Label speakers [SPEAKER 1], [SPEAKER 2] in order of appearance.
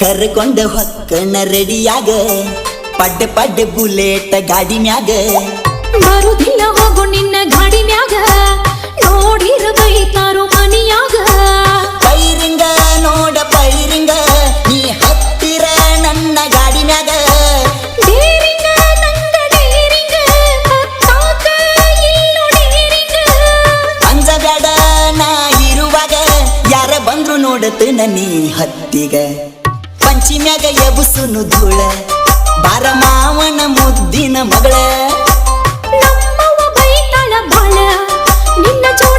[SPEAKER 1] ಕರ್ಕೊಂಡ ಹೊಕ್ಕನ ರೆಡಿಯಾಗ ಪಡ್ಡೆ ಪಡ್ಡೆ ಬುಲೆಟ್ ಗಾಡಿ ಮ್ಯಾಗ
[SPEAKER 2] ಬರುದಿಲ್ಲ ಹೋಗು ನಿನ್ನ ಗಾಡಿ ಮ್ಯಾಗ ನೋಡಿರ ಬೈತಾರೋ ಮನಿಯಾಗ
[SPEAKER 1] ಪೈರಿಂಗ ನೋಡ ಪೈರಿಂಗ ನೀ ಹತ್ತಿರ ನನ್ನ ಗಾಡಿ ಮ್ಯಾಗ
[SPEAKER 2] ಡೇರಿಂಗ ನಂಗ ಡೇರಿಂಗ ಹತ್ತಾಕ ಇಲ್ಲೋ ಡೇರಿಂಗ
[SPEAKER 1] ಅಂಜಬ್ಯಾಡ ನಾ ಇರುವಾಗ ಯಾರ ಬಂದ್ರು ನೋಡತನ ನೀ ಹತ್ತಿಗ ಪಂಚಿಮ್ಯಾಗ ಎಬುಸುನು ಧೂಳ ಬಾರ ಮಾವನ ಮುದ್ದಿನ ಮಗಳ
[SPEAKER 2] ನಮ್ಮವ್ವ ಬೈತಾಳ ಬಾಳ ನಿನ್ನ ಜೋಡ